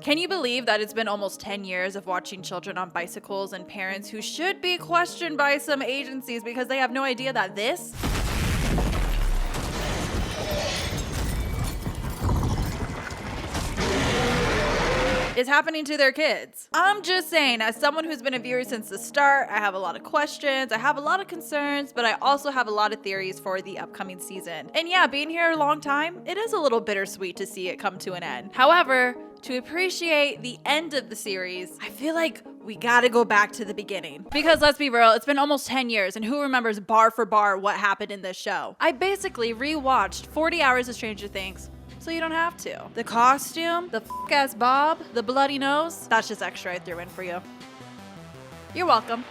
Can you believe that it's been almost 10 years of watching children on bicycles and parents who should be questioned by some agencies because they have no idea that this is happening to their kids? I'm just saying, as someone who's been a viewer since the start, I have a lot of questions, I have a lot of concerns, but I also have a lot of theories for the upcoming season. And yeah, being here a long time, it is a little bittersweet to see it come to an end. However, to appreciate the end of the series, I feel like we gotta go back to the beginning. Because let's be real, it's been almost 10 years, and who remembers bar for bar what happened in this show? I basically rewatched 40 hours of Stranger Things, so you don't have to. The costume, the f***ass bob, the bloody nose, that's just extra I threw in for you. You're welcome.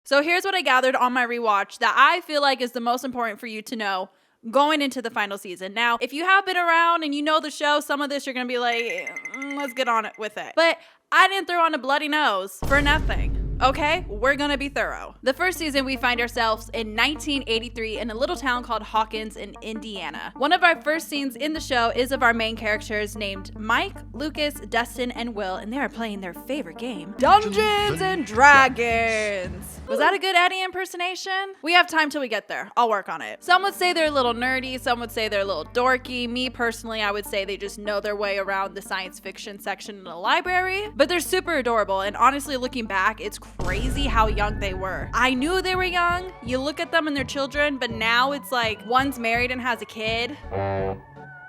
So here's what I gathered on my rewatch that I feel like is the most important for you to know going into the final season. Now, if you have been around and you know the show, some of this you're gonna be like, let's get on it with it. But I didn't throw on a bloody nose for nothing. Okay, we're gonna be thorough. The first season, we find ourselves in 1983 in a little town called Hawkins in Indiana. One of our first scenes in the show is of our main characters named Mike, Lucas, Dustin, and Will, and they are playing their favorite game, Dungeons and Dragons. Was that a good Eddie impersonation? We have time till we get there. I'll work on it. Some would say they're a little nerdy, some would say they're a little dorky. Me personally, I would say they just know their way around the science fiction section in the library, but they're super adorable, and honestly, looking back, it's crazy how young they were. I knew they were young. You look at them and they're children, but now it's like one's married and has a kid.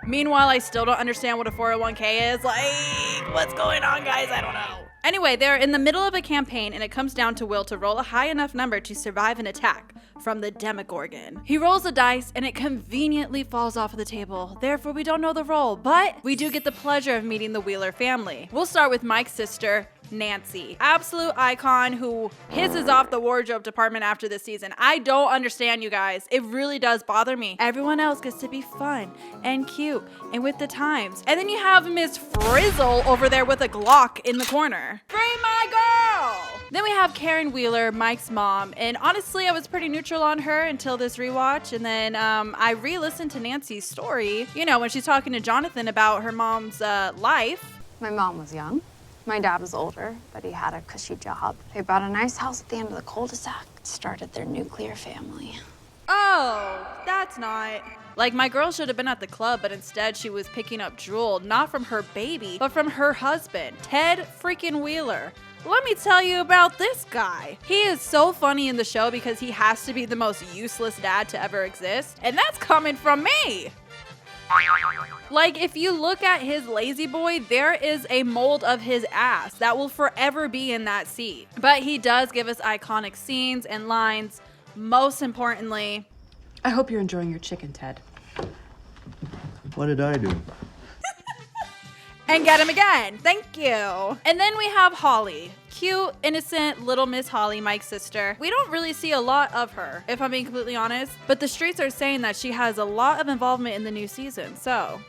Meanwhile, I still don't understand what a 401k is. Like, what's going on, guys? I don't know. Anyway, they're in the middle of a campaign and it comes down to Will to roll a high enough number to survive an attack from the demogorgon. He rolls the dice and it conveniently falls off of the table. Therefore, we don't know the roll, but we do get the pleasure of meeting the Wheeler family. We'll start with Mike's sister, Nancy. Absolute icon who hisses off the wardrobe department after this season. I don't understand, you guys. It really does bother me. Everyone else gets to be fun and cute and with the times. And then you have Miss Frizzle over there with a Glock in the corner. Free my girl! Then we have Karen Wheeler, Mike's mom, and honestly, I was pretty neutral on her until this rewatch, and then I re-listened to Nancy's story, you know, when she's talking to Jonathan about her mom's life. My mom was young. My dad was older, but he had a cushy job. They bought a nice house at the end of the cul-de-sac, started their nuclear family. Oh, that's not... Like, my girl should have been at the club, but instead she was picking up drool, not from her baby, but from her husband, Ted freaking Wheeler. Let me tell you about this guy. He is so funny in the show because he has to be the most useless dad to ever exist, and that's coming from me. Like, if you look at his lazy boy, there is a mold of his ass that will forever be in that seat. But he does give us iconic scenes and lines. Most importantly, I hope you're enjoying your chicken, Ted. What did I do? and get him again. Thank you. And then we have Holly. Cute, innocent little Miss Holly, Mike's sister. We don't really see a lot of her, if I'm being completely honest, but the streets are saying that she has a lot of involvement in the new season, so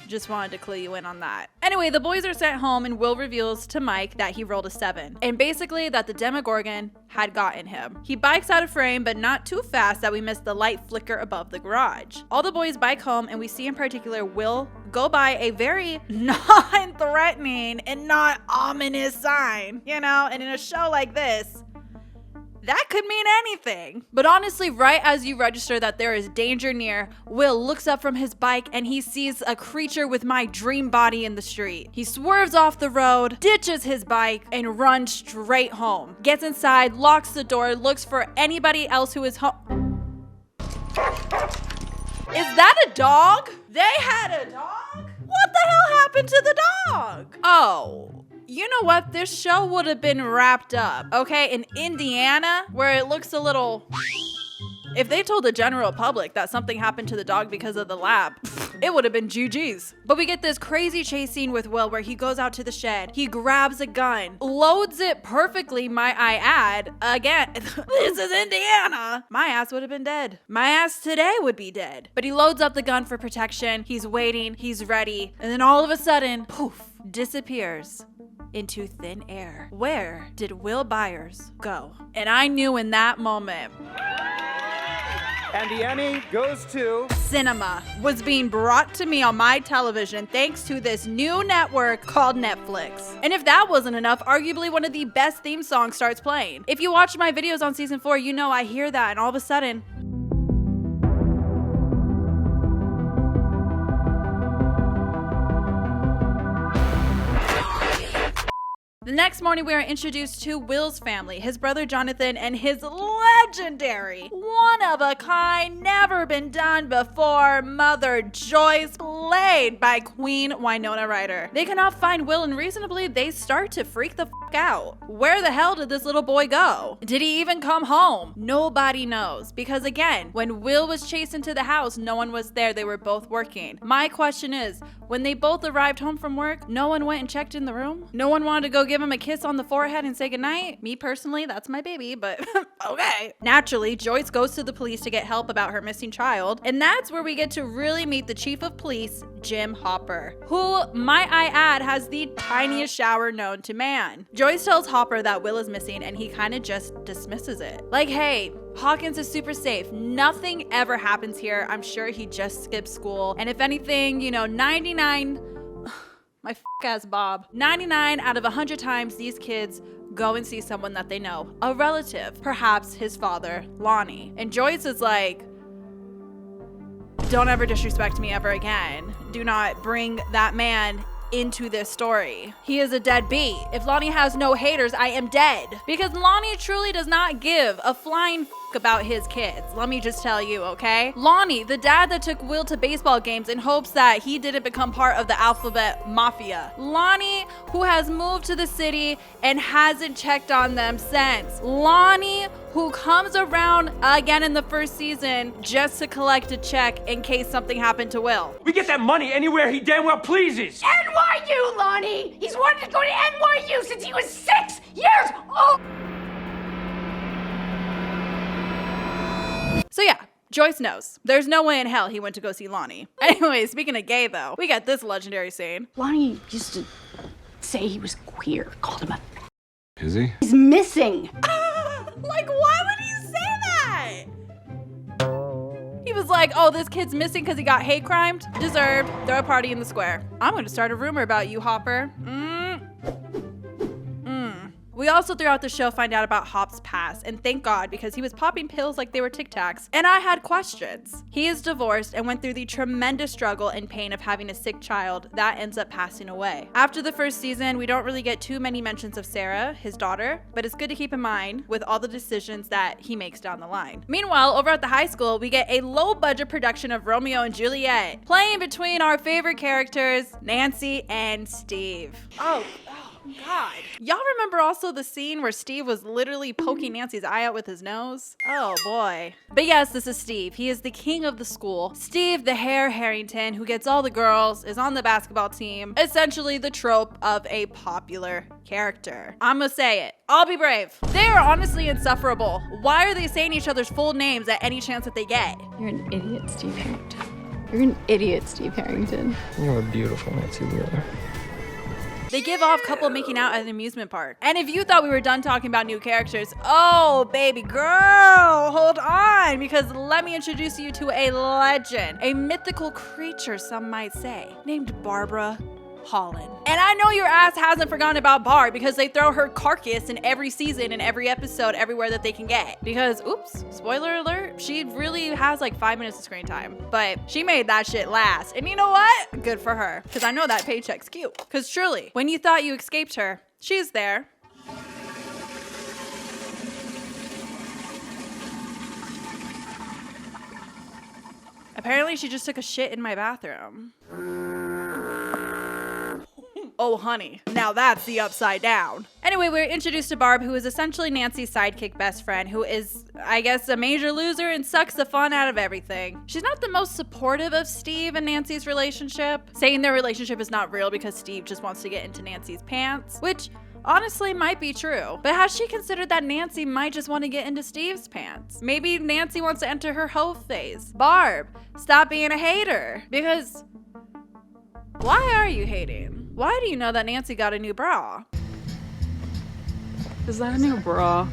just wanted to clue you in on that. Anyway, the boys are sent home and Will reveals to Mike that he rolled a 7, and basically that the demogorgon had gotten him. He bikes out of frame, but not too fast that we miss the light flicker above the garage. All the boys bike home, and we see in particular Will go by a very non-threatening and not ominous sign, you know, and in a show like this, that could mean anything. But honestly, right as you register that there is danger near, Will looks up from his bike and he sees a creature with my dream body in the street. He swerves off the road, ditches his bike, and runs straight home. Gets inside, locks the door, looks for anybody else who is home. Is that a dog? They had a dog? What the hell happened to the dog? Oh. You know what? This show would have been wrapped up, okay? In Indiana, where it looks a little If they told the general public that something happened to the dog because of the lab, it would have been GG's. But we get this crazy chase scene with Will where he goes out to the shed, he grabs a gun, loads it perfectly, might I add. Again, this is Indiana. My ass would have been dead. My ass today would be dead. But he loads up the gun for protection. He's waiting, he's ready, and then all of a sudden, poof, disappears into thin air. Where did Will Byers go? And I knew in that moment, And the Emmy goes to... cinema was being brought to me on my television thanks to this new network called Netflix. And if that wasn't enough, arguably one of the best theme songs starts playing. If you watch my videos on season 4, you know I hear that and all of a sudden, the next morning, we are introduced to Will's family, his brother Jonathan, and his legendary, one-of-a-kind, never been done before, Mother Joyce, played by Queen Winona Ryder. They cannot find Will, and reasonably, they start to freak the fuck out. Where the hell did this little boy go? Did he even come home? Nobody knows, because again, when Will was chased into the house, no one was there. They were both working. My question is, when they both arrived home from work, no one went and checked in the room? No one wanted to go give him a kiss on the forehead and say goodnight? Me personally, that's my baby, but okay. Naturally, Joyce goes to the police to get help about her missing child, and that's where we get to really meet the chief of police, Jim Hopper, who, might I add, has the tiniest shower known to man. Joyce tells Hopper that Will is missing, and he kind of just dismisses it. Like, hey, Hawkins is super safe. Nothing ever happens here. I'm sure he just skipped school. And if anything, 99, my f***ass Bob, 99 out of 100 times these kids go and see someone that they know, a relative, perhaps his father, Lonnie. And Joyce is like, don't ever disrespect me ever again. Do not bring that man into this story. He is a deadbeat. If Lonnie has no haters, I am dead. Because Lonnie truly does not give a flying about his kids. Let me just tell you, okay? Lonnie, the dad that took Will to baseball games in hopes that he didn't become part of the alphabet mafia. Lonnie, who has moved to the city and hasn't checked on them since. Lonnie, who comes around again in the first season just to collect a check in case something happened to Will. We get that money anywhere he damn well pleases. NYU, Lonnie! He's wanted to go to NYU since he was 6 years old! So yeah, Joyce knows. There's no way in hell he went to go see Lonnie. Anyway, speaking of gay though, we got this legendary scene. Lonnie used to say he was queer, called him a... Is he? He's missing! Like, why would he say that? He was like, oh, this kid's missing because he got hate crimed? Deserved. Throw a party in the square. I'm going to start a rumor about you, Hopper. We also throughout the show find out about Hop's past, and thank God, because he was popping pills like they were Tic Tacs, and I had questions. He is divorced and went through the tremendous struggle and pain of having a sick child that ends up passing away. After the first season, we don't really get too many mentions of Sarah, his daughter, but it's good to keep in mind with all the decisions that he makes down the line. Meanwhile, over at the high school, we get a low-budget production of Romeo and Juliet, playing between our favorite characters, Nancy and Steve. Oh God. Y'all remember also the scene where Steve was literally poking Nancy's eye out with his nose? Oh boy. But yes, this is Steve. He is the king of the school. Steve, the Hare Harrington, who gets all the girls, is on the basketball team. Essentially the trope of a popular character. I'm gonna say it. I'll be brave. They are honestly insufferable. Why are they saying each other's full names at any chance that they get? You're an idiot, Steve Harrington. You're an idiot, Steve Harrington. You're a beautiful Nancy Wheeler. They give off couple making out at an amusement park. And if you thought we were done talking about new characters, oh, baby girl, hold on, because let me introduce you to a legend, a mythical creature, some might say, named Barbara Holland. And I know your ass hasn't forgotten about Barb because they throw her carcass in every season, in every episode, everywhere that they can get. Because, oops, spoiler alert, she really has like 5 minutes of screen time, but she made that shit last. And you know what? Good for her, because I know that paycheck's cute. Because truly, when you thought you escaped her, she's there. Apparently she just took a shit in my bathroom. Oh, honey, now that's the upside down. Anyway, we're introduced to Barb, who is essentially Nancy's sidekick best friend, who is, I guess, a major loser and sucks the fun out of everything. She's not the most supportive of Steve and Nancy's relationship, saying their relationship is not real because Steve just wants to get into Nancy's pants, which honestly might be true. But has she considered that Nancy might just want to get into Steve's pants? Maybe Nancy wants to enter her hoe phase. Barb, stop being a hater. Because why are you hating? Why do you know that Nancy got a new bra? Is that a new bra?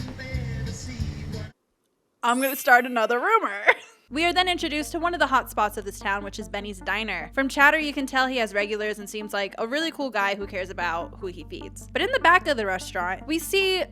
I'm gonna start another rumor. We are then introduced to one of the hot spots of this town, which is Benny's Diner. From chatter, you can tell he has regulars and seems like a really cool guy who cares about who he feeds. But in the back of the restaurant, we see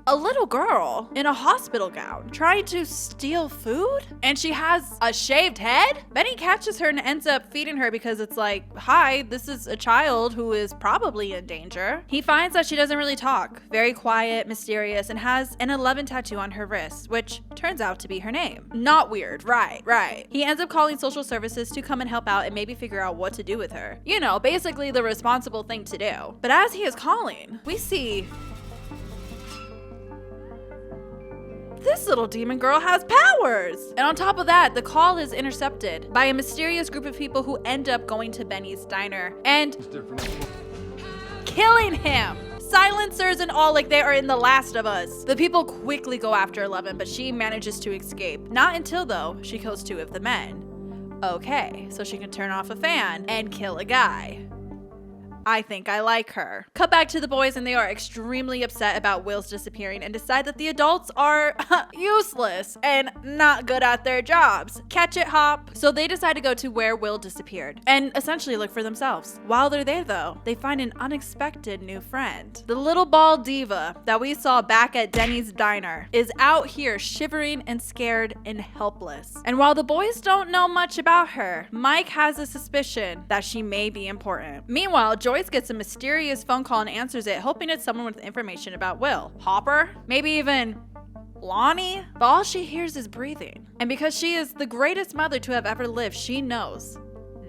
a little girl in a hospital gown trying to steal food, and she has a shaved head. Benny catches her and ends up feeding her because it's like, hi, this is a child who is probably in danger. He finds that she doesn't really talk, very quiet, mysterious, and has an 11 tattoo on her wrist, which turns out to be her name. Not weird, right. He ends up calling social services to come and help out and maybe figure out what to do with her. You know, basically the responsible thing to do. But as he is calling, we see this little demon girl has powers! And on top of that, the call is intercepted by a mysterious group of people who end up going to Benny's Diner and killing him! Silencers and all, like they are in The Last of Us. The people quickly go after 11, but she manages to escape. Not until, though, she kills 2 of the men. Okay, so she can turn off a fan and kill a guy. I think I like her. Cut back to the boys, and they are extremely upset about Will's disappearing and decide that the adults are useless and not good at their jobs. Catch it, Hop. So they decide to go to where Will disappeared and essentially look for themselves. While they're there, though, they find an unexpected new friend. The little bald diva that we saw back at Denny's Diner is out here shivering and scared and helpless. And while the boys don't know much about her, Mike has a suspicion that she may be important. Meanwhile, Joyce gets a mysterious phone call and answers it, hoping it's someone with information about Will. Hopper? Maybe even Lonnie? But all she hears is breathing. And because she is the greatest mother to have ever lived, she knows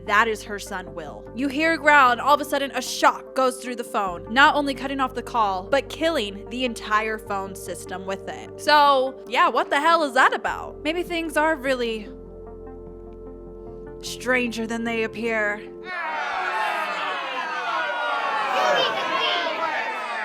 that is her son, Will. You hear a growl, and all of a sudden a shock goes through the phone, not only cutting off the call, but killing the entire phone system with it. So, yeah, what the hell is that about? Maybe things are really stranger than they appear.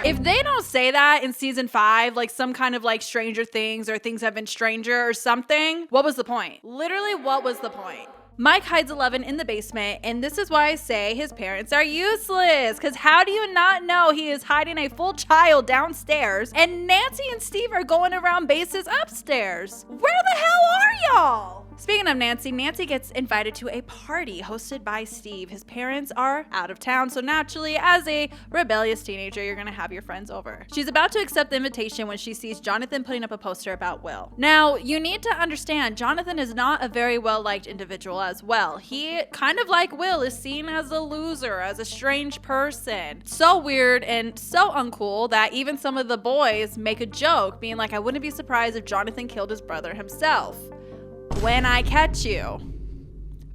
If they don't say that in season 5, like some kind of like Stranger Things or Things Have Been Stranger or something, what was the point? Literally, what was the point? Mike hides 11 in the basement, and this is why I say his parents are useless, because how do you not know he is hiding a full child downstairs and Nancy and Steve are going around bases upstairs? Where the hell are y'all? Speaking of Nancy, Nancy gets invited to a party hosted by Steve. His parents are out of town, so naturally, as a rebellious teenager, you're gonna have your friends over. She's about to accept the invitation when she sees Jonathan putting up a poster about Will. Now, you need to understand, Jonathan is not a very well-liked individual as well. He, kind of like Will, is seen as a loser, as a strange person. So weird and so uncool that even some of the boys make a joke, being like, I wouldn't be surprised if Jonathan killed his brother himself. When I catch you.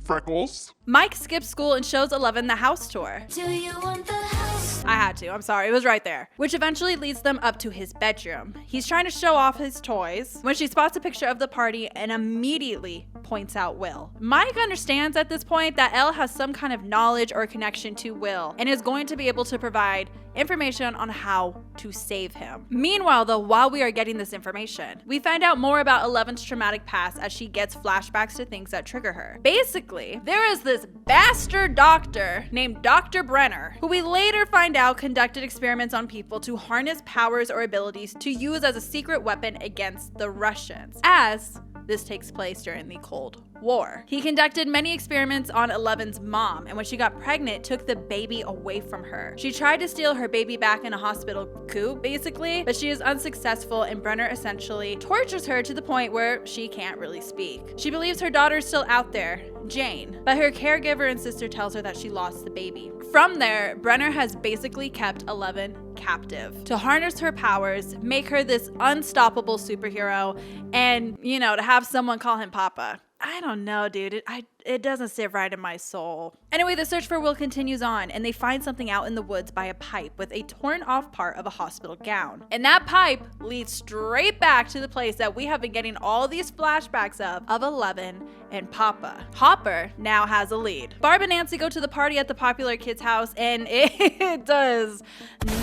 Freckles. Mike skips school and shows 11 the house tour. Do you want the house? I had to, I'm sorry, it was right there. Which eventually leads them up to his bedroom. He's trying to show off his toys when she spots a picture of the party and immediately points out Will. Mike understands at this point that Elle has some kind of knowledge or connection to Will and is going to be able to provide information on how to save him. Meanwhile, though, while we are getting this information, we find out more about 11's traumatic past as she gets flashbacks to things that trigger her. Basically, there is this bastard doctor named Dr. Brenner, who we later find out conducted experiments on people to harness powers or abilities to use as a secret weapon against the Russians, as this takes place during the Cold War. He conducted many experiments on 11's mom, and when she got pregnant, took the baby away from her. She tried to steal her baby back in a hospital coop, basically, but she is unsuccessful, and Brenner essentially tortures her to the point where she can't really speak. She believes her daughter is still out there, Jane, but her caregiver and sister tells her that she lost the baby. From there, Brenner has basically kept 11 captive to harness her powers, make her this unstoppable superhero, and, you know, to have someone call him Papa. I don't know, dude. it doesn't sit right in my soul. Anyway, the search for Will continues on, and they find something out in the woods by a pipe with a torn off part of a hospital gown. And that pipe leads straight back to the place that we have been getting all these flashbacks of 11 and Papa. Hopper now has a lead. Barb and Nancy go to the party at the popular kid's house, and it does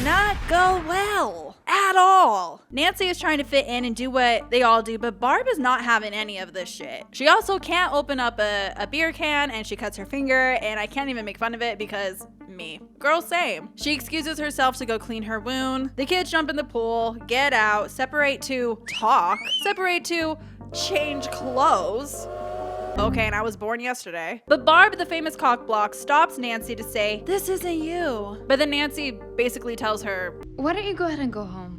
not go well at all. Nancy is trying to fit in and do what they all do, but Barb is not having any of this shit. She also can't open up a beer can, and she cuts her finger, and I can't even make fun of it because me. Girl, same. She excuses herself to go clean her wound. The kids jump in the pool, get out, separate to talk, separate to change clothes. Okay, and I was born yesterday. But Barb, the famous cockblock, stops Nancy to say, "This isn't you." But then Nancy basically tells her, Why don't you go ahead and go home?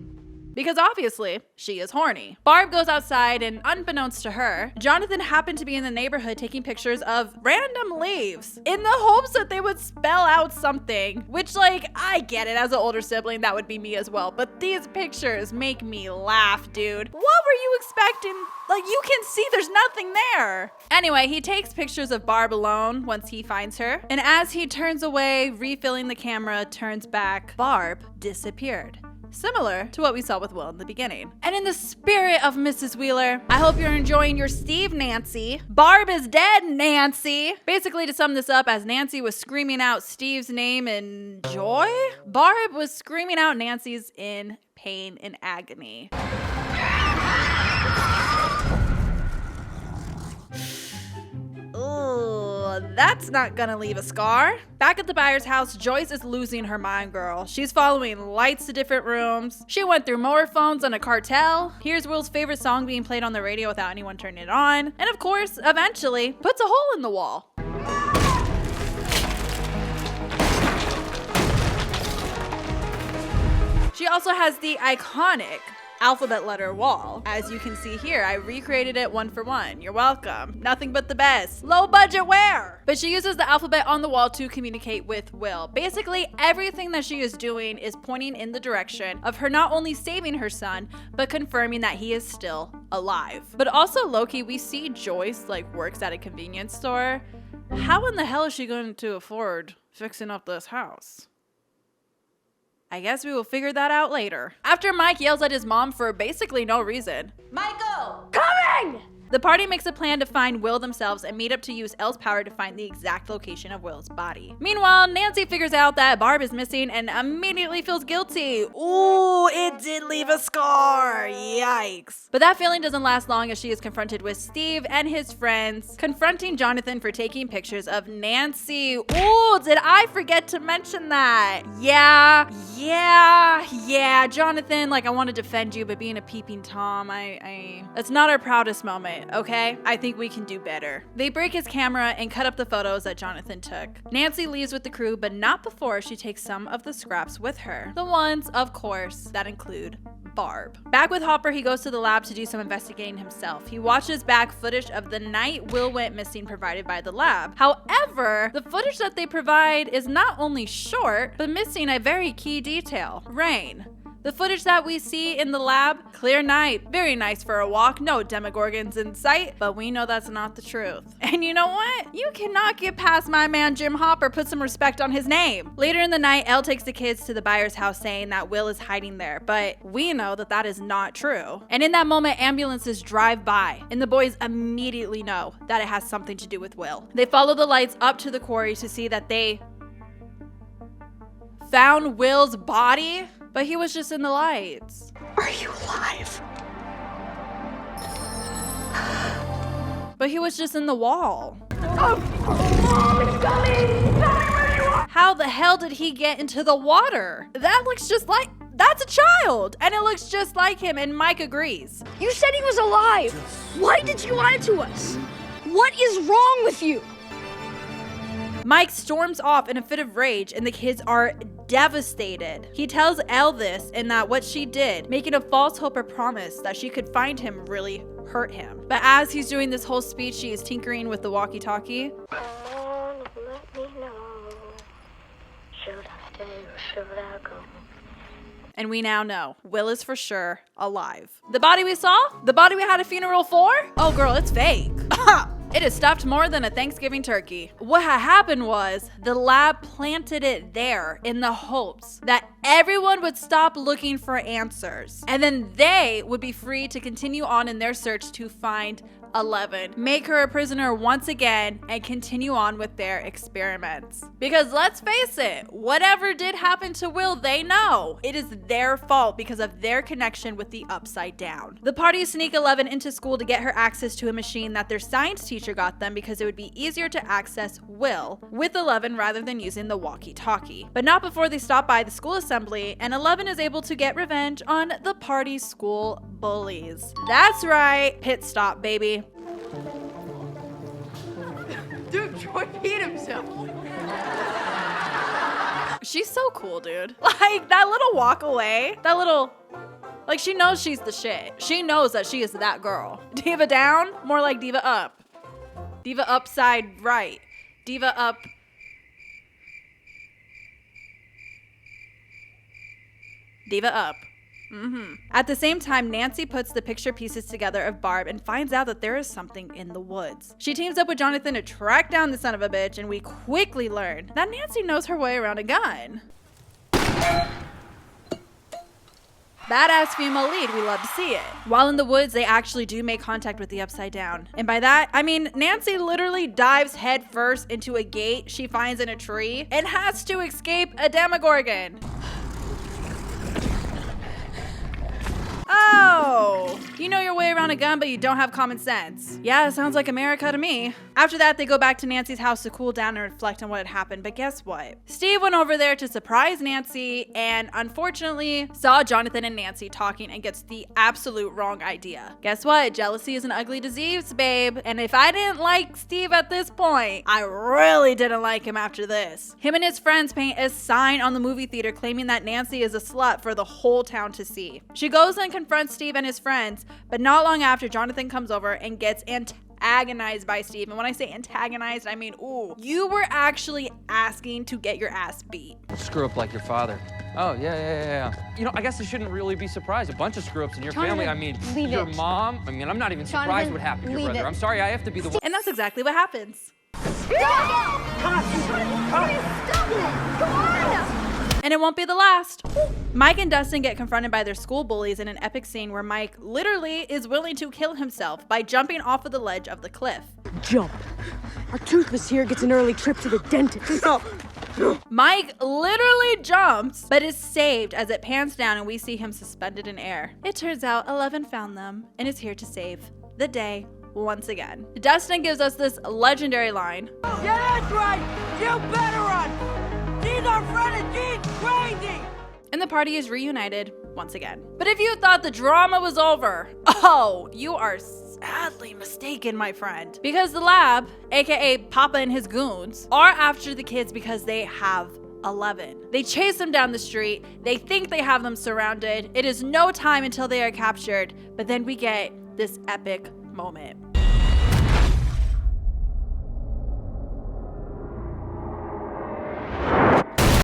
because obviously she is horny. Barb goes outside, and unbeknownst to her, Jonathan happened to be in the neighborhood taking pictures of random leaves in the hopes that they would spell out something, which, like, I get it. As an older sibling, that would be me as well. But these pictures make me laugh, dude. What were you expecting? Like, you can see there's nothing there. Anyway, he takes pictures of Barb alone once he finds her. And as he turns away, refilling the camera, turns back, Barb disappeared. Similar to what we saw with Will in the beginning. And in the spirit of Mrs. Wheeler, I hope you're enjoying your Steve, Nancy. Barb is dead, Nancy. Basically, to sum this up, as Nancy was screaming out Steve's name in joy, Barb was screaming out Nancy's in pain and agony. That's not gonna leave a scar. Back at the buyer's house, Joyce is losing her mind, girl. She's following lights to different rooms. She went through more phones than a cartel. Here's Will's favorite song being played on the radio without anyone turning it on. And of course, eventually, puts a hole in the wall. She also has the iconic alphabet letter wall. As you can see here, I recreated it one for one. You're welcome. Nothing but the best. Low budget wear. But she uses the alphabet on the wall to communicate with Will. Basically, everything that she is doing is pointing in the direction of her not only saving her son, but confirming that he is still alive. But also, low-key, we see Joyce works at a convenience store. How in the hell is she going to afford fixing up this house? I guess we will figure that out later. After Mike yells at his mom for basically no reason. Michael! Coming! The party makes a plan to find Will themselves and meet up to use Elle's power to find the exact location of Will's body. Meanwhile, Nancy figures out that Barb is missing and immediately feels guilty. Ooh, it did leave a scar. Yikes. But that feeling doesn't last long as she is confronted with Steve and his friends, confronting Jonathan for taking pictures of Nancy. Ooh, did I forget to mention that? Yeah, Jonathan, I want to defend you, but being a peeping Tom, it's not our proudest moment. Okay? I think we can do better. They break his camera and cut up the photos that Jonathan took. Nancy leaves with the crew, but not before she takes some of the scraps with her. The ones, of course, that include Barb. Back with Hopper, he goes to the lab to do some investigating himself. He watches back footage of the night Will went missing provided by the lab. However, the footage that they provide is not only short, but missing a very key detail: rain. The footage that we see in the lab, clear night, very nice for a walk, no demogorgons in sight, but we know that's not the truth. And you know what? You cannot get past my man Jim Hopper. Put some respect on his name. Later in the night, Elle takes the kids to the buyer's house saying that Will is hiding there, but we know that that is not true. And in that moment, ambulances drive by, and the boys immediately know that it has something to do with Will. They follow the lights up to the quarry to see that they found Will's body, but he was just in the lights. Are you alive? But he was just in the wall. Oh, it's coming! Tell me where you are! How the hell did he get into the water? That looks just like, that's a child! And it looks just like him, and Mike agrees. You said he was alive! Why did you lie to us? What is wrong with you? Mike storms off in a fit of rage, and the kids are devastated. He tells Elle this and that what she did, making a false hope or promise that she could find him, really hurt him. But as he's doing this whole speech, she is tinkering with the walkie-talkie. Come on, let me know. Should I stay or should I go? And we now know Will is for sure alive. The body we saw? The body we had a funeral for? Oh girl, it's fake. It is stuffed more than a Thanksgiving turkey. What had happened was the lab planted it there in the hopes that everyone would stop looking for answers, and then they would be free to continue on in their search to find 11, make her a prisoner once again, and continue on with their experiments. Because let's face it, whatever did happen to Will, they know it is their fault because of their connection with the Upside Down. The party sneak 11 into school to get her access to a machine that their science teacher got them because it would be easier to access Will with 11 rather than using the walkie-talkie. But not before they stop by the school assembly, and 11 is able to get revenge on the party school bullies. That's right, pit stop, baby. Dude, Troy peed himself. She's so cool, dude. Like, that little walk away, that little, like, she knows she's the shit. She knows that she is that girl. Diva down, more like diva up. Diva upside right. Diva up. Diva up. At the same time, Nancy puts the picture pieces together of Barb and finds out that there is something in the woods. She teams up with Jonathan to track down the son of a bitch, and we quickly learn that Nancy knows her way around a gun. Badass female lead, we love to see it. While in the woods, they actually do make contact with the Upside Down. And by that, I mean Nancy literally dives headfirst into a gate she finds in a tree and has to escape a demogorgon. Oh, you know your way around a gun, but you don't have common sense. Yeah, sounds like America to me. After that, they go back to Nancy's house to cool down and reflect on what had happened. But guess what? Steve went over there to surprise Nancy and unfortunately saw Jonathan and Nancy talking and gets the absolute wrong idea. Guess what? Jealousy is an ugly disease, babe. And if I didn't like Steve at this point, I really didn't like him after this. Him and his friends paint a sign on the movie theater claiming that Nancy is a slut for the whole town to see. She goes and confronts Steve and his friends, but not long after, Jonathan comes over and gets antagonized by Steve. And when I say antagonized, I mean, ooh, you were actually asking to get your ass beat. Screw up like your father. Oh, yeah. You know, I guess I shouldn't really be surprised. A bunch of screw ups in your family. I mean, your mom. I mean, I'm not even surprised what happened to your brother. I'm sorry, I have to be the one. And that's exactly what happens. And it won't be the last. Mike and Dustin get confronted by their school bullies in an epic scene where Mike literally is willing to kill himself by jumping off of the ledge of the cliff. Jump. Our toothless here gets an early trip to the dentist. Mike literally jumps, but is saved as it pans down and we see him suspended in air. It turns out 11 found them and is here to save the day once again. Dustin gives us this legendary line. Yeah, that's right. You better run. She's our friend and she's crazy. And the party is reunited once again. But if you thought the drama was over, oh, you are sadly mistaken, my friend. Because the lab, aka Papa and his goons, are after the kids because they have 11. They chase them down the street. They think they have them surrounded. It is no time until they are captured. But then we get this epic moment.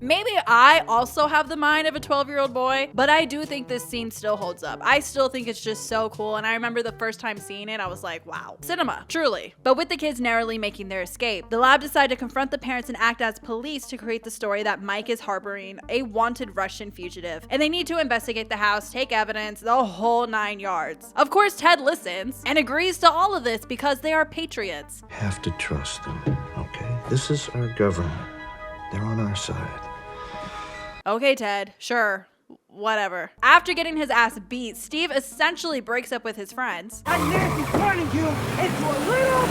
Maybe I also have the mind of a 12-year-old boy, but I do think this scene still holds up. I still think it's just so cool, and I remember the first time seeing it, I was like, wow, cinema, truly. But with the kids narrowly making their escape, the lab decided to confront the parents and act as police to create the story that Mike is harboring a wanted Russian fugitive, and they need to investigate the house, take evidence, the whole 9 yards. Of course, Ted listens and agrees to all of this because they are patriots. Have to trust them, okay? This is our government. They're on our side. Okay, Ted, sure, whatever. After getting his ass beat, Steve essentially breaks up with his friends. And Nancy's turning you into a little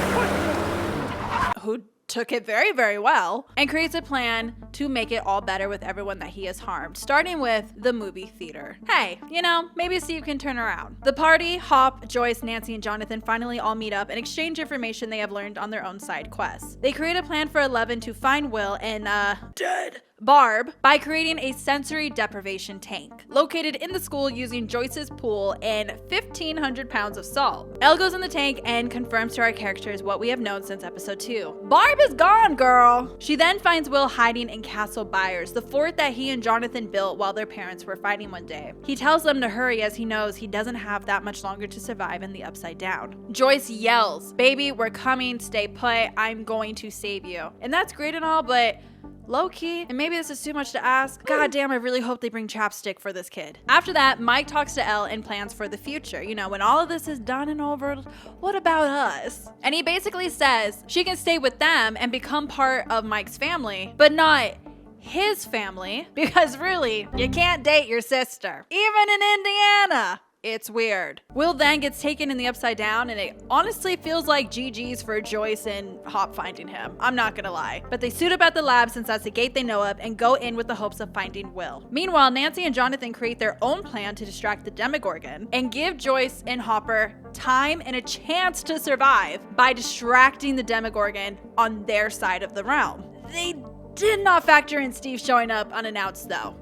pussy. Who took it very, very well, and creates a plan to make it all better with everyone that he has harmed, starting with the movie theater. Hey, you know, maybe Steve can turn around. The party, Hop, Joyce, Nancy, and Jonathan finally all meet up and exchange information they have learned on their own side quests. They create a plan for 11 to find Will in a dead Barb by creating a sensory deprivation tank located in the school using Joyce's pool and 1,500 pounds of salt. Elle goes in the tank and confirms to our characters what we have known since episode 2. Barb is gone, girl! She then finds Will hiding in Castle Byers, the fort that he and Jonathan built while their parents were fighting one day. He tells them to hurry as he knows he doesn't have that much longer to survive in the Upside Down. Joyce yells, "Baby, we're coming, stay put, I'm going to save you." And that's great and all, but low-key, and maybe this is too much to ask, god damn, I really hope they bring chapstick for this kid. After that, Mike talks to Elle and plans for the future. You know, when all of this is done and over, what about us? And he basically says she can stay with them and become part of Mike's family, but not his family, because really, you can't date your sister. Even in Indiana. It's weird. Will then gets taken in the Upside Down, and it honestly feels like GG's for Joyce and Hop finding him. I'm not gonna lie. But they suit up at the lab since that's the gate they know of and go in with the hopes of finding Will. Meanwhile, Nancy and Jonathan create their own plan to distract the demogorgon and give Joyce and Hopper time and a chance to survive by distracting the demogorgon on their side of the realm. They did not factor in Steve showing up unannounced though.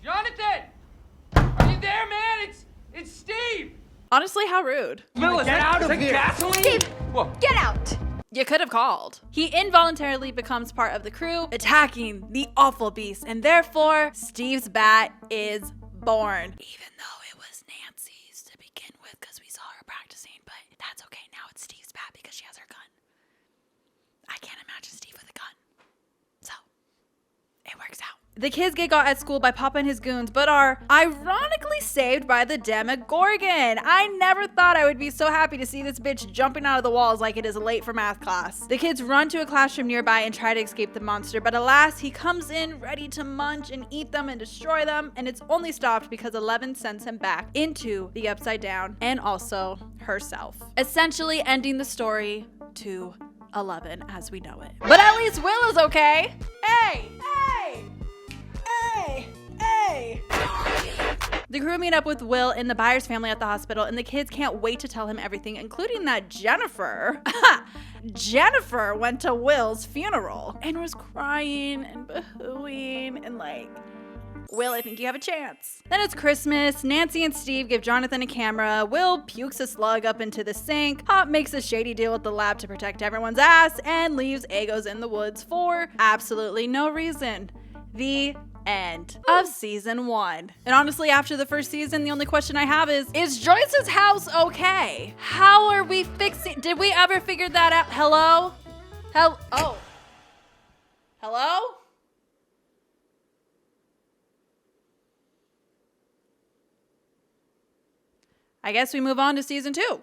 Jonathan! Are you there, man? It's Steve! Honestly, how rude. Will, get out of here! Gasoline? Steve, Whoa. get out! You could have called. He involuntarily becomes part of the crew, attacking the awful beast, and therefore, Steve's bat is born. Even though it was Nancy's to begin with, because we saw her practicing, but that's okay. Now it's Steve's bat because she has her gun. I can't imagine Steve with a gun. So, it works out. The kids get got at school by Papa and his goons, but are ironically saved by the demogorgon. I never thought I would be so happy to see this bitch jumping out of the walls like it is late for math class. The kids run to a classroom nearby and try to escape the monster, but alas, he comes in ready to munch and eat them and destroy them, and it's only stopped because 11 sends him back into the Upside Down and also herself, essentially ending the story to 11 as we know it. But at least Will is okay. Hey! The crew meet up with Will and the Byers family at the hospital, and the kids can't wait to tell him everything, including that Jennifer went to Will's funeral and was crying and boohooing and like, Will, I think you have a chance. Then it's Christmas. Nancy and Steve give Jonathan a camera. Will pukes a slug up into the sink. Hop makes a shady deal with the lab to protect everyone's ass and leaves Egos in the woods for absolutely no reason. The end of season 1. And honestly, after the first season, the only question I have is Joyce's house okay? How are we fixing? Did we ever figure that out? Hello? Oh. Hello? I guess we move on to season 2.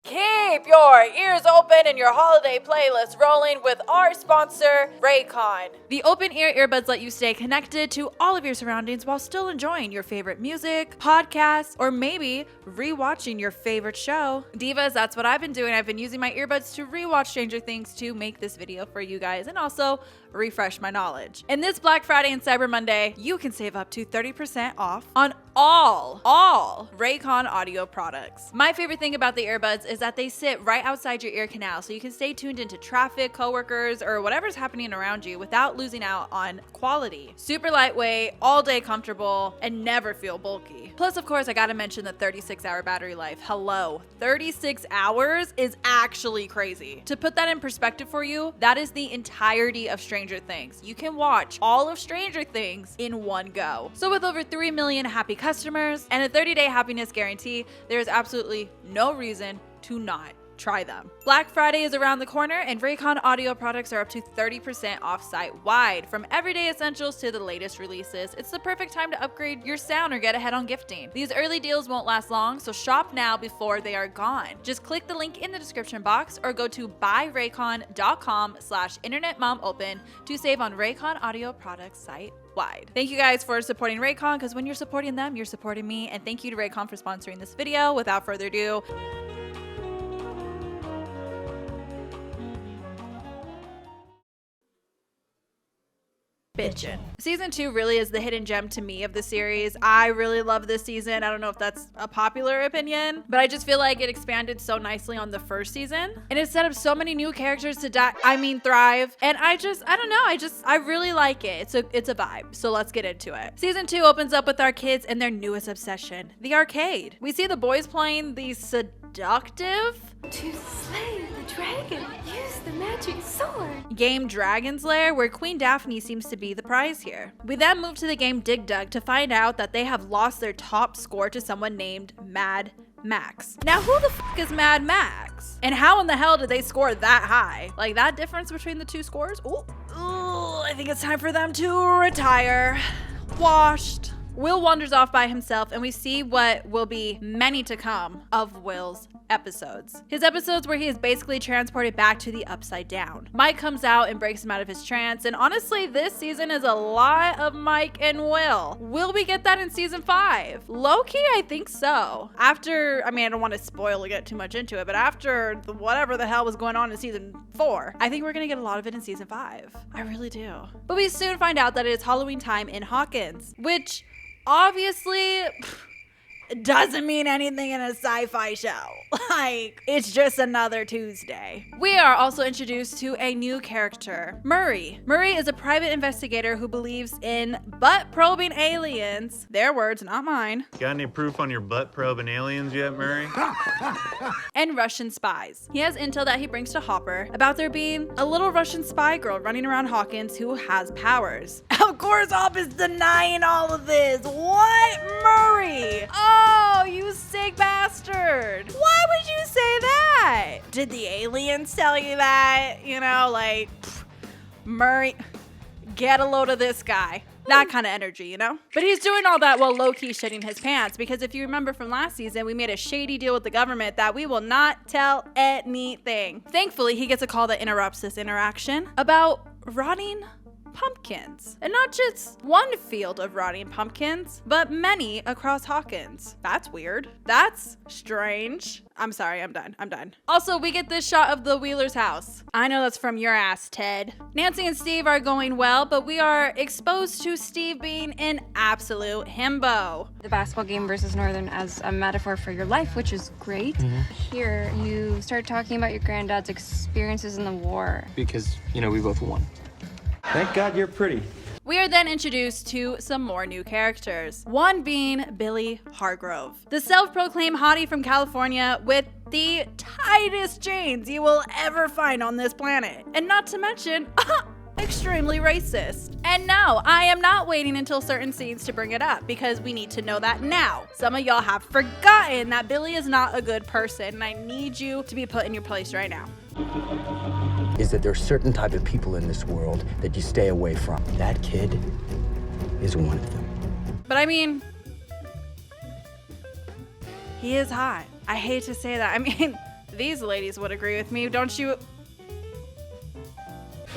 Keep your ears open and your holiday playlist rolling with our sponsor, Raycon. The open ear earbuds let you stay connected to all of your surroundings while still enjoying your favorite music, podcasts, or maybe rewatching your favorite show. Divas, that's what I've been doing. I've been using my earbuds to rewatch Stranger Things to make this video for you guys and also refresh my knowledge. And this Black Friday and Cyber Monday, you can save up to 30% off on all Raycon audio products. My favorite thing about the earbuds is that they sit right outside your ear canal, so you can stay tuned into traffic, coworkers, or whatever's happening around you without losing out on quality. Super lightweight, all day comfortable, and never feel bulky. Plus, of course, I gotta mention the 36-hour battery life. Hello, 36 hours is actually crazy. To put that in perspective for you, that is the entirety of Stranger Things. You can watch all of Stranger Things in one go. So with over 3 million happy customers and a 30-day happiness guarantee, there is absolutely no reason to not try them. Black Friday is around the corner, and Raycon audio products are up to 30% off site-wide. From everyday essentials to the latest releases, it's the perfect time to upgrade your sound or get ahead on gifting. These early deals won't last long, so shop now before they are gone. Just click the link in the description box or go to buyraycon.com/internetmomopen to save on Raycon audio products site-wide. Thank you guys for supporting Raycon, because when you're supporting them, you're supporting me, and thank you to Raycon for sponsoring this video. Without further ado, bitchin'. Season 2 really is the hidden gem to me of the series. I really love this season. I don't know if that's a popular opinion, but I just feel like it expanded so nicely on the first season. And it set up so many new characters to thrive. And I don't know. I really like it. It's a vibe. So let's get into it. Season 2 opens up with our kids and their newest obsession, the arcade. We see the boys playing the seductive To slay the dragon, use the magic sword. game Dragon's Lair, where Queen Daphne seems to be the prize here. We then move to the game Dig Dug to find out that they have lost their top score to someone named Mad Max. Now, who the f is Mad Max? And how in the hell did they score that high? Like, that difference between the two scores? Ooh, I think it's time for them to retire. Washed. Will wanders off by himself, and we see what will be many to come of Will's episodes. His episodes where he is basically transported back to the Upside Down. Mike comes out and breaks him out of his trance, and honestly, this season is a lot of Mike and Will. Will we get that in season 5? Low-key, I think so. After, I don't want to spoil or get too much into it, but after whatever the hell was going on in season 4, I think we're gonna get a lot of it in season 5. I really do. But we soon find out that it is Halloween time in Hawkins, which obviously doesn't mean anything in a sci-fi show. Like, it's just another Tuesday. We are also introduced to a new character, Murray. Murray is a private investigator who believes in butt-probing aliens. Their words, not mine. Got any proof on your butt-probing aliens yet, Murray? And Russian spies. He has intel that he brings to Hopper about there being a little Russian spy girl running around Hawkins who has powers. Of course, Hopper's denying all of this. What? Murray? Oh, you sick bastard. Why would you say that? Did the aliens tell you that? Murray, get a load of this guy. That kind of energy, But he's doing all that while low-key shitting his pants, because if you remember from last season, we made a shady deal with the government that we will not tell anything. Thankfully, he gets a call that interrupts this interaction about rotting pumpkins. And not just one field of rotting pumpkins, but many across Hawkins. That's weird. That's strange. I'm sorry, I'm done. Also, we get this shot of the Wheeler's house. I know that's from your ass, Ted. Nancy and Steve are going well, but we are exposed to Steve being an absolute himbo. The basketball game versus Northern as a metaphor for your life, which is great. Here, you start talking about your granddad's experiences in the war. Because, we both won. Thank God you're pretty. We are then introduced to some more new characters. One being Billy Hargrove, the self-proclaimed hottie from California with the tightest jeans you will ever find on this planet. And not to mention, extremely racist. And no, I am not waiting until certain scenes to bring it up, because we need to know that now. Some of y'all have forgotten that Billy is not a good person, and I need you to be put in your place right now. Is that there are certain type of people in this world that you stay away from. That kid is one of them. But he is hot. I hate to say that. These ladies would agree with me, don't you?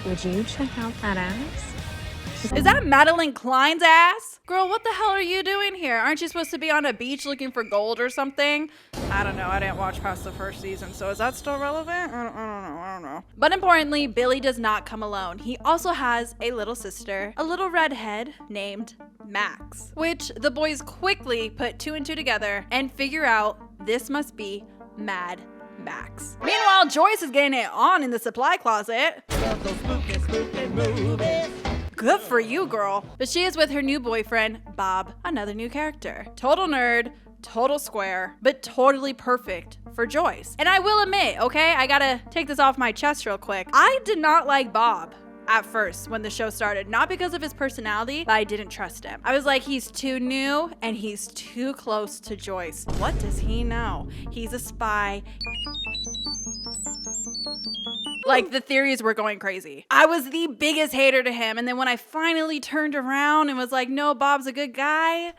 Would you check out that ass? Is that Madeline Klein's ass? Girl, what the hell are you doing here? Aren't you supposed to be on a beach looking for gold or something? I don't know. I didn't watch past the first season, so is that still relevant? I don't know. But importantly, Billy does not come alone. He also has a little sister, a little redhead named Max, which the boys quickly put 2 and 2 together and figure out this must be Mad Max. Meanwhile, Joyce is getting it on in the supply closet. Good for you, girl. But she is with her new boyfriend, Bob, another new character. Total nerd, total square, but totally perfect for Joyce. And I will admit, okay, I gotta take this off my chest real quick. I did not like Bob at first when the show started, not because of his personality, but I didn't trust him. I was like, he's too new and he's too close to Joyce. What does he know? He's a spy. Like, the theories were going crazy. I was the biggest hater to him, and then when I finally turned around and was like, no, Bob's a good guy.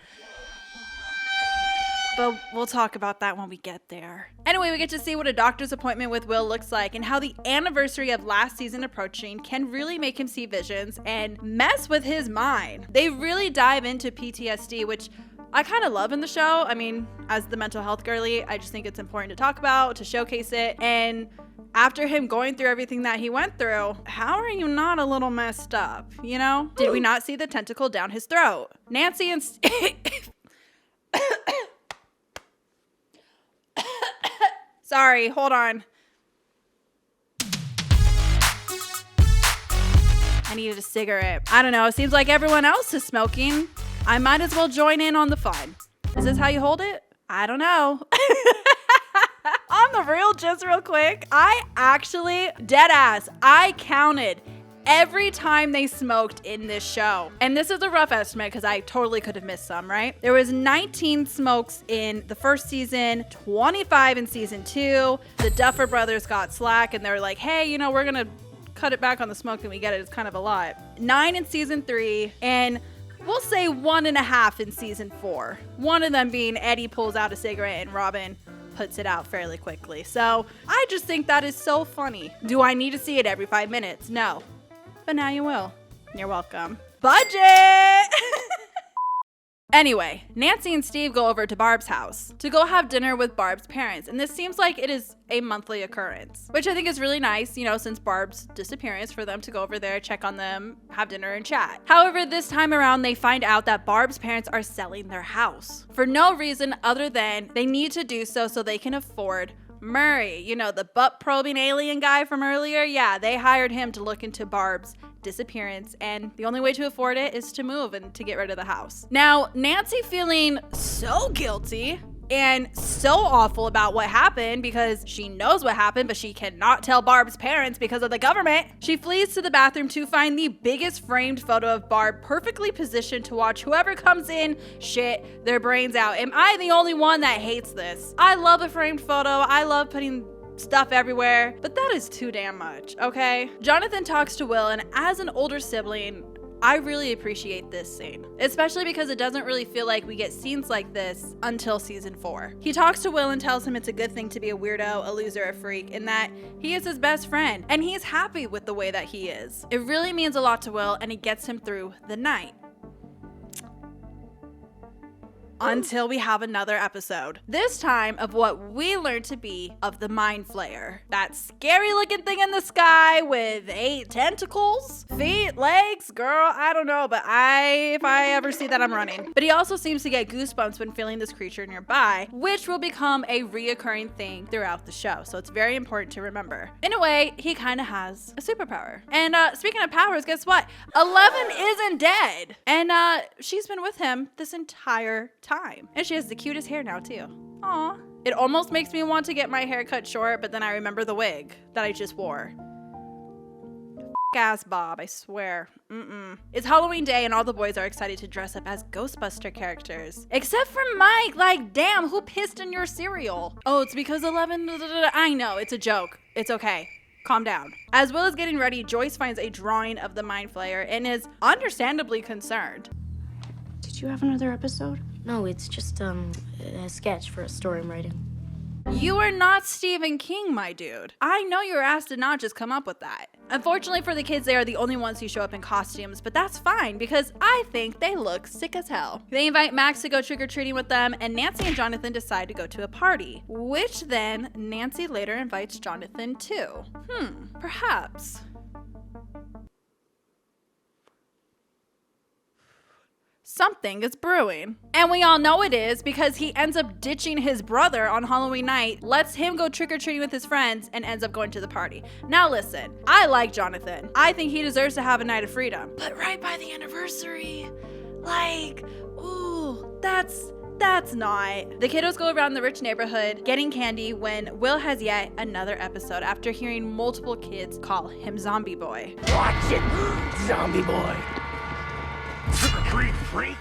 But we'll talk about that when we get there. Anyway, we get to see what a doctor's appointment with Will looks like and how the anniversary of last season approaching can really make him see visions and mess with his mind. They really dive into PTSD, which I kind of love in the show. As the mental health girly, I just think it's important to talk about, to showcase it, and After him going through everything that he went through, how are you not a little messed up, you know? Did we not see the tentacle down his throat? Nancy and Sorry, hold on. I needed a cigarette. I don't know, it seems like everyone else is smoking. I might as well join in on the fun. Is this how you hold it? I don't know. On the real, just real quick, I actually, dead ass, I counted every time they smoked in this show. And this is a rough estimate because I totally could have missed some, right? There was 19 smokes in the first season, 25 in season 2. The Duffer Brothers got slack and they were like, hey, you know, we're gonna cut it back on the smoking. We get it, it's kind of a lot. 9 in season 3, and we'll say 1.5 in season 4. One of them being Eddie pulls out a cigarette and Robin puts it out fairly quickly. So I just think that is so funny. Do I need to see it every 5 minutes? No. But now you will. You're welcome. Budget! Anyway, Nancy and Steve go over to Barb's house to go have dinner with Barb's parents. And this seems like it is a monthly occurrence, which I think is really nice, you know, since Barb's disappearance, for them to go over there, check on them, have dinner and chat. However, this time around, they find out that Barb's parents are selling their house for no reason other than they need to do so they can afford Murray, you know, the butt probing alien guy from earlier. Yeah, they hired him to look into Barb's disappearance, and the only way to afford it is to move and to get rid of the house. Now, Nancy, feeling so guilty and so awful about what happened because she knows what happened, but she cannot tell Barb's parents because of the government. She flees to the bathroom to find the biggest framed photo of Barb, perfectly positioned to watch whoever comes in shit their brains out. Am I the only one that hates this? I love a framed photo. I love putting stuff everywhere, but that is too damn much, okay? Jonathan talks to Will, and as an older sibling, I really appreciate this scene, especially because it doesn't really feel like we get scenes like this until season 4. He talks to Will and tells him it's a good thing to be a weirdo, a loser, a freak, and that he is his best friend, and he's happy with the way that he is. It really means a lot to Will, and it gets him through the night. Until we have another episode. This time of what we learn to be of the Mind Flayer. That scary looking thing in the sky with 8 tentacles, feet, legs, girl, I don't know, but if I ever see that, I'm running. But he also seems to get goosebumps when feeling this creature nearby, which will become a reoccurring thing throughout the show. So it's very important to remember. In a way, he kind of has a superpower. And speaking of powers, guess what? 11 isn't dead. And she's been with him this entire time. And she has the cutest hair now too. Aw. It almost makes me want to get my hair cut short, but then I remember the wig that I just wore. Ass Bob, I swear. It's Halloween day and all the boys are excited to dress up as Ghostbuster characters. Except for Mike, like damn, who pissed in your cereal? Oh, it's because 11, I know, it's a joke. It's okay. Calm down. As Will is getting ready, Joyce finds a drawing of the Mind Flayer and is understandably concerned. Did you have another episode? No, it's just a sketch for a story I'm writing. You are not Stephen King, my dude. I know your ass did not just come up with that. Unfortunately for the kids, they are the only ones who show up in costumes, but that's fine because I think they look sick as hell. They invite Max to go trick-or-treating with them, and Nancy and Jonathan decide to go to a party, which then Nancy later invites Jonathan to. Perhaps. Something is brewing. And we all know it is because he ends up ditching his brother on Halloween night, lets him go trick-or-treating with his friends, and ends up going to the party. Now listen, I like Jonathan. I think he deserves to have a night of freedom. But right by the anniversary, like, ooh, that's not. The kiddos go around the rich neighborhood getting candy when Will has yet another episode after hearing multiple kids call him Zombie Boy. Watch it, Zombie Boy. Trick-or-treat, freak.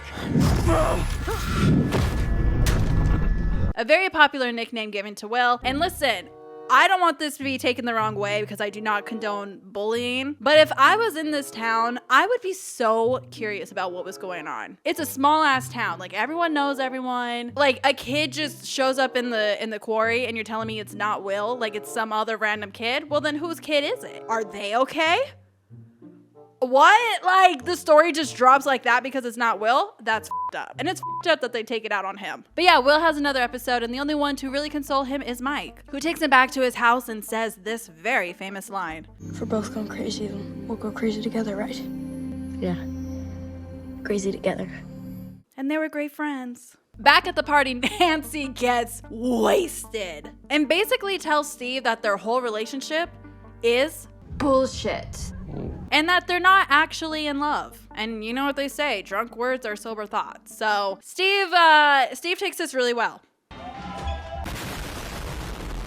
A very popular nickname given to Will. And listen, I don't want this to be taken the wrong way because I do not condone bullying. But if I was in this town, I would be so curious about what was going on. It's a small ass town. Like everyone knows everyone. Like a kid just shows up in the quarry and you're telling me it's not Will, like it's some other random kid. Well, then whose kid is it? Are they okay? What? Like, the story just drops like that because it's not Will? That's f***ed up. And it's f***ed up that they take it out on him. But yeah, Will has another episode, and the only one to really console him is Mike, who takes him back to his house and says this very famous line. If we're both going crazy, then we'll go crazy together, right? Yeah. Crazy together. And they were great friends. Back at the party, Nancy gets wasted and basically tells Steve that their whole relationship is bullshit. And that they're not actually in love. And you know what they say, drunk words are sober thoughts. So Steve takes this really well.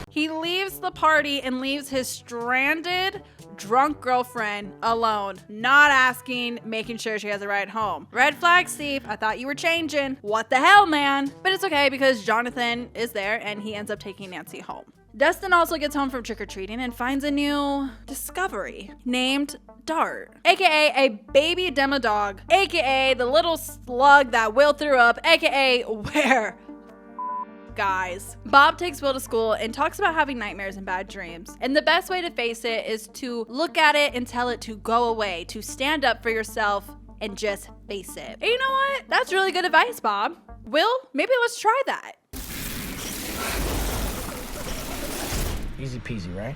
He leaves the party and leaves his stranded, drunk girlfriend alone, not asking, making sure she has a ride home. Red flag, Steve. I thought you were changing. What the hell, man? But it's okay because Jonathan is there and he ends up taking Nancy home. Dustin also gets home from trick-or-treating and finds a new discovery named Dart, aka a baby demo dog, aka the little slug that Will threw up, aka where? Guys. Bob takes Will to school and talks about having nightmares and bad dreams. And the best way to face it is to look at it and tell it to go away, to stand up for yourself and just face it. And you know what? That's really good advice, Bob. Will, maybe let's try that. Easy peasy, right?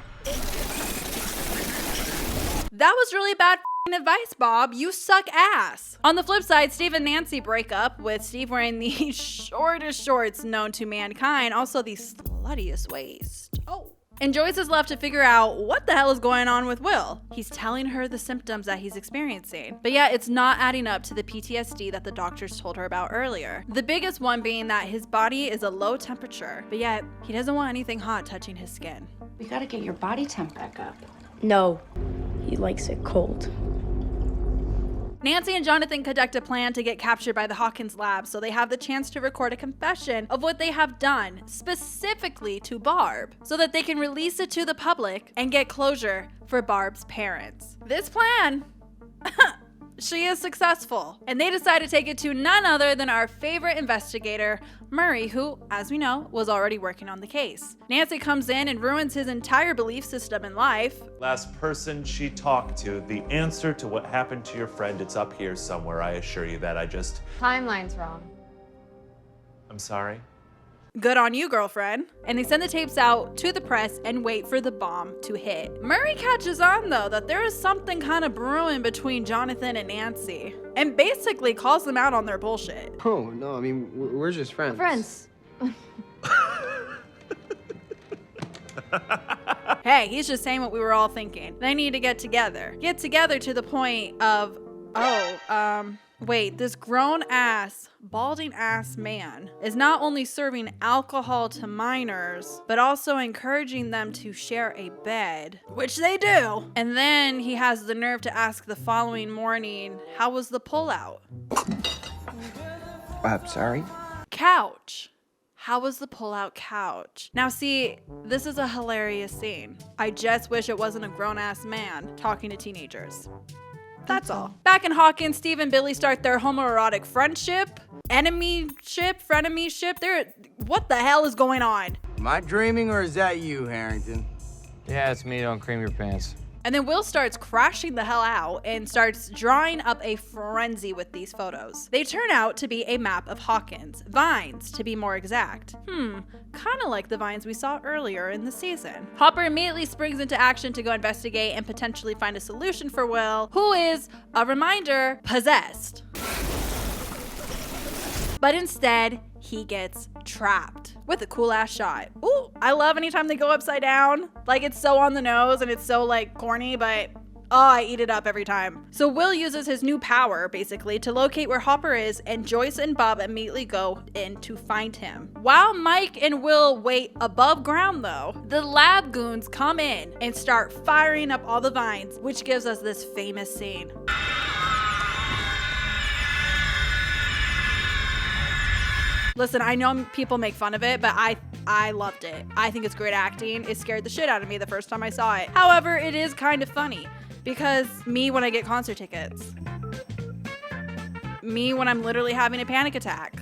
That was really bad advice, Bob. You suck ass. On the flip side, Steve and Nancy break up, with Steve wearing the shortest shorts known to mankind, also the sluttiest waist. Oh. And Joyce is left to figure out what the hell is going on with Will. He's telling her the symptoms that he's experiencing. But yeah, it's not adding up to the PTSD that the doctors told her about earlier. The biggest one being that his body is a low temperature, but yet he doesn't want anything hot touching his skin. We gotta get your body temp back up. No, he likes it cold. Nancy and Jonathan conduct a plan to get captured by the Hawkins lab so they have the chance to record a confession of what they have done, specifically to Barb, so that they can release it to the public and get closure for Barb's parents. This plan, she is successful, and they decide to take it to none other than our favorite investigator, Murray, who, as we know, was already working on the case. Nancy comes in and ruins his entire belief system in life. Last person she talked to, the answer to what happened to your friend, it's up here somewhere, I assure you that. Timeline's wrong. I'm sorry? Good on you, girlfriend. And they send the tapes out to the press and wait for the bomb to hit. Murray catches on, though, that there is something kind of brewing between Jonathan and Nancy, and basically calls them out on their bullshit. Oh, no, I mean, we're just friends. Friends. Hey, he's just saying what we were all thinking. They need to get together. Get together to the point of, wait, this grown-ass, balding-ass man is not only serving alcohol to minors, but also encouraging them to share a bed, which they do. And then he has the nerve to ask the following morning, how was the pullout? Sorry? Couch. How was the pullout couch? Now see, this is a hilarious scene. I just wish it wasn't a grown-ass man talking to teenagers. That's all. Back in Hawkins, Steve and Billy start their homoerotic friendship, enemy-ship, frenemy-ship. What the hell is going on? Am I dreaming or is that you, Harrington? Yeah, it's me. Don't cream your pants. And then Will starts crashing the hell out and starts drawing up a frenzy with these photos. They turn out to be a map of Hawkins, vines to be more exact. Kind of like the vines we saw earlier in the season. Hopper immediately springs into action to go investigate and potentially find a solution for Will, who is, a reminder, possessed. But instead, he gets trapped with a cool ass shot. Ooh, I love anytime they go upside down. Like, it's so on the nose and it's so like corny, but oh, I eat it up every time. So Will uses his new power, basically, to locate where Hopper is, and Joyce and Bob immediately go in to find him. While Mike and Will wait above ground, though, the lab goons come in and start firing up all the vines, which gives us this famous scene. Listen, I know people make fun of it, but I loved it. I think it's great acting. It scared the shit out of me the first time I saw it. However, it is kind of funny because me when I get concert tickets. Me when I'm literally having a panic attack.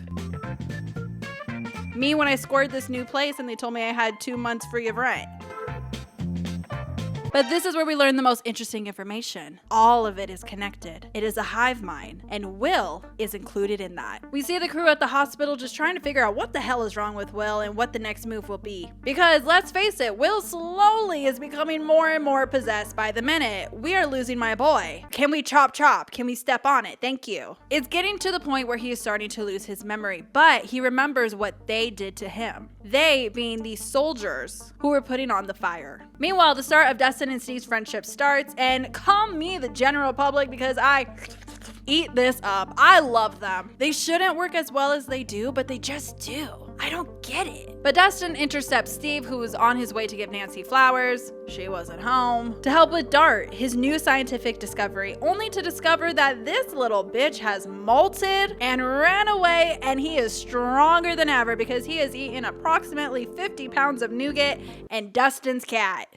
Me when I scored this new place and they told me I had 2 months free of rent. But this is where we learn the most interesting information. All of it is connected. It is a hive mind, and Will is included in that. We see the crew at the hospital just trying to figure out what the hell is wrong with Will and what the next move will be. Because let's face it, Will slowly is becoming more and more possessed by the minute. We are losing my boy. Can we chop chop? Can we step on it? Thank you. It's getting to the point where he is starting to lose his memory, but he remembers what they did to him. They being the soldiers who were putting on the fire. Meanwhile, the start of Dustin and Steve's friendship starts, and call me the general public because I eat this up. I love them. They shouldn't work as well as they do, but they just do. I don't get it. But Dustin intercepts Steve, who was on his way to give Nancy flowers. She wasn't home. To help with Dart, his new scientific discovery, only to discover that this little bitch has molted and ran away, and he is stronger than ever because he has eaten approximately 50 pounds of nougat and Dustin's cat.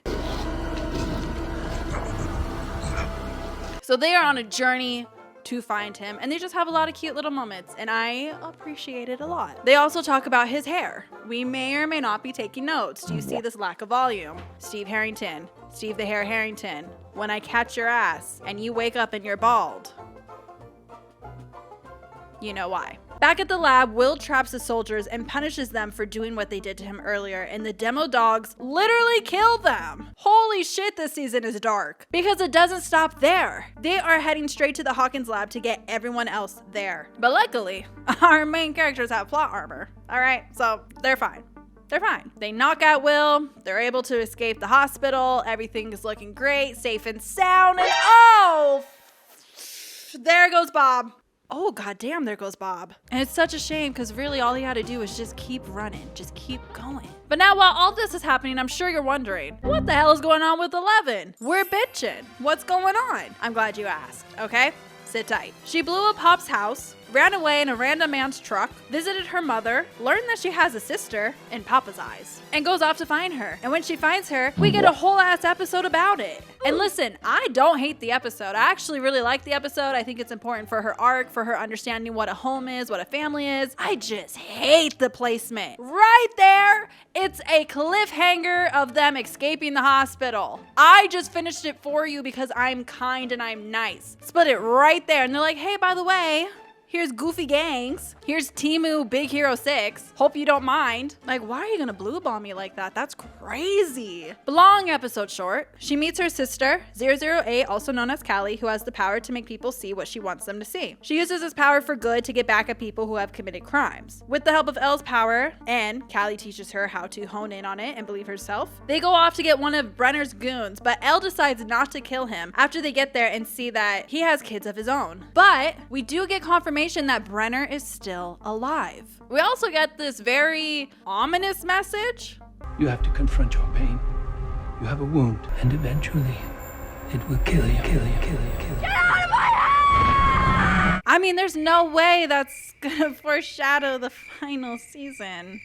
So they are on a journey to find him, and they just have a lot of cute little moments, and I appreciate it a lot. They also talk about his hair. We may or may not be taking notes. Do you see this lack of volume? Steve Harrington, Steve the Hair Harrington, when I catch your ass and you wake up and you're bald. You know why. Back at the lab, Will traps the soldiers and punishes them for doing what they did to him earlier, and the demo dogs literally kill them. Holy shit, this season is dark. Because it doesn't stop there. They are heading straight to the Hawkins lab to get everyone else there. But luckily, our main characters have plot armor. Alright, so they're fine. They're fine. They knock out Will, they're able to escape the hospital, everything is looking great, safe and sound, and oh, there goes Bob. Oh, goddamn, there goes Bob. And it's such a shame because really all he had to do was just keep running, just keep going. But now while all this is happening, I'm sure you're wondering, what the hell is going on with 11? We're bitching. What's going on? I'm glad you asked, okay? Sit tight. She blew up Pop's house, ran away in a random man's truck, visited her mother, learned that she has a sister, in Papa's eyes, and goes off to find her. And when she finds her, we get a whole ass episode about it. And listen, I don't hate the episode. I actually really like the episode. I think it's important for her arc, for her understanding what a home is, what a family is. I just hate the placement. Right there, it's a cliffhanger of them escaping the hospital. I just finished it for you because I'm kind and I'm nice. Split it right there. And they're like, hey, by the way, here's Goofy Gangs. Here's Timu Big Hero 6. Hope you don't mind. Like, why are you gonna blue ball me like that? That's crazy. But long episode short, she meets her sister, 008, also known as Callie, who has the power to make people see what she wants them to see. She uses this power for good to get back at people who have committed crimes. With the help of Elle's power, and Callie teaches her how to hone in on it and believe herself, they go off to get one of Brenner's goons, but Elle decides not to kill him after they get there and see that he has kids of his own. But we do get confirmation that Brenner is still alive. We also get this very ominous message. You have to confront your pain. You have a wound, and eventually it will kill you, kill you, kill you, kill you. Get out of my house! I mean, there's no way that's gonna foreshadow the final season.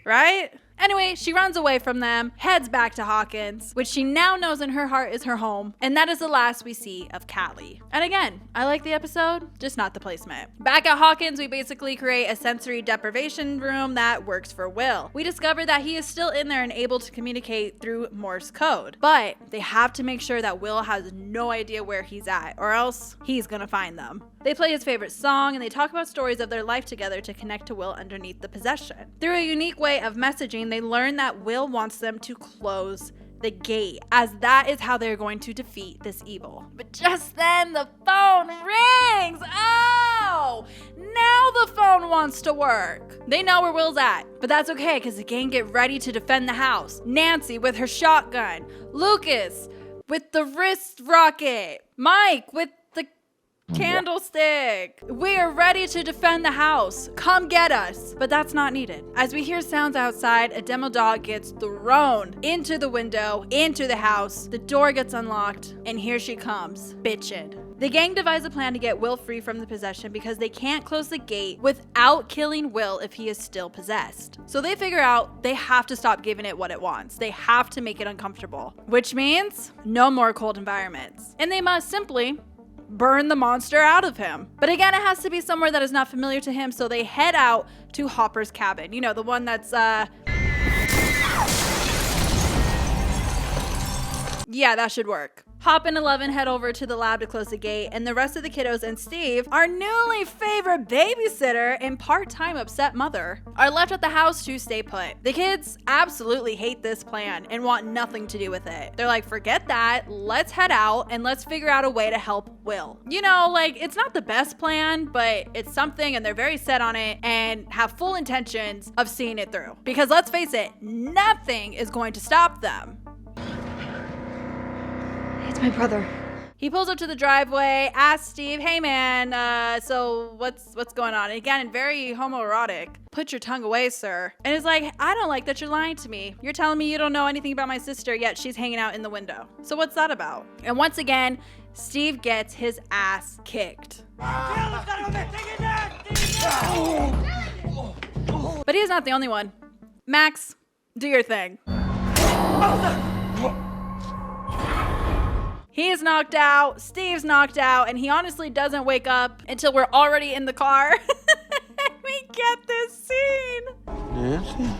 Right? Anyway, she runs away from them, heads back to Hawkins, which she now knows in her heart is her home, and that is the last we see of Callie. And again, I like the episode, just not the placement. Back at Hawkins, we basically create a sensory deprivation room that works for Will. We discover that he is still in there and able to communicate through Morse code, but they have to make sure that Will has no idea where he's at, or else he's gonna find them. They play his favorite song, and they talk about stories of their life together to connect to Will underneath the possession. Through a unique way of messaging, they learn that Will wants them to close the gate, as that is how they're going to defeat this evil. But just then the phone rings. Oh, now the phone wants to work. They know where Will's at, but that's okay because the gang get ready to defend the house. Nancy with her shotgun, Lucas with the wrist rocket, Mike with the candlestick. We are ready to defend the house. Come get us. But that's not needed. As we hear sounds outside, a demo dog gets thrown into the window, into the house. The door gets unlocked, and here she comes, bitchin'. The gang devise a plan to get Will free from the possession because they can't close the gate without killing Will if he is still possessed. So they figure out they have to stop giving it what it wants. They have to make it uncomfortable, which means no more cold environments. And they must simply burn the monster out of him. But again, it has to be somewhere that is not familiar to him, so they head out to Hopper's cabin. You know, the one that's Yeah, that should work. Hop and Eleven head over to the lab to close the gate, and the rest of the kiddos and Steve, our newly favorite babysitter and part-time upset mother, are left at the house to stay put. The kids absolutely hate this plan and want nothing to do with it. They're like, forget that, let's head out and let's figure out a way to help Will. You know, like, it's not the best plan, but it's something, and they're very set on it and have full intentions of seeing it through. Because let's face it, nothing is going to stop them. It's my brother. He pulls up to the driveway, asks Steve, hey man, so what's going on? And again, very homoerotic. Put your tongue away, sir. And it's like, I don't like that you're lying to me. You're telling me you don't know anything about my sister, yet she's hanging out in the window. So what's that about? And once again, Steve gets his ass kicked. But he's not the only one. Max, do your thing. He is knocked out, Steve's knocked out, and he honestly doesn't wake up until we're already in the car. We get this scene. Nancy?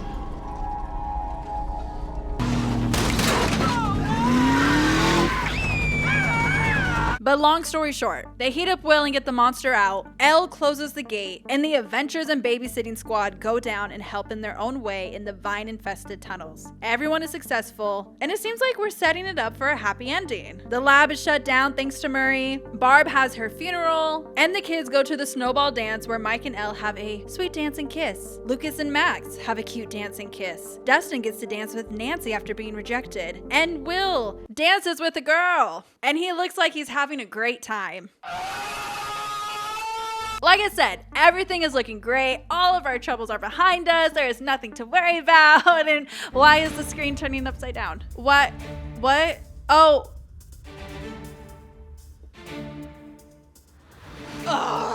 But long story short, they heat up Will and get the monster out. Elle closes the gate, and the adventures and babysitting squad go down and help in their own way in the vine-infested tunnels. Everyone is successful, and it seems like we're setting it up for a happy ending. The lab is shut down thanks to Murray. Barb has her funeral, and the kids go to the snowball dance where Mike and Elle have a sweet dance and kiss. Lucas and Max have a cute dance and kiss. Dustin gets to dance with Nancy after being rejected, and Will dances with a girl, and he looks like he's having a great time. Like I said, everything is looking great. All of our troubles are behind us. There is nothing to worry about. And why is the screen turning upside down? What? Oh. Ugh.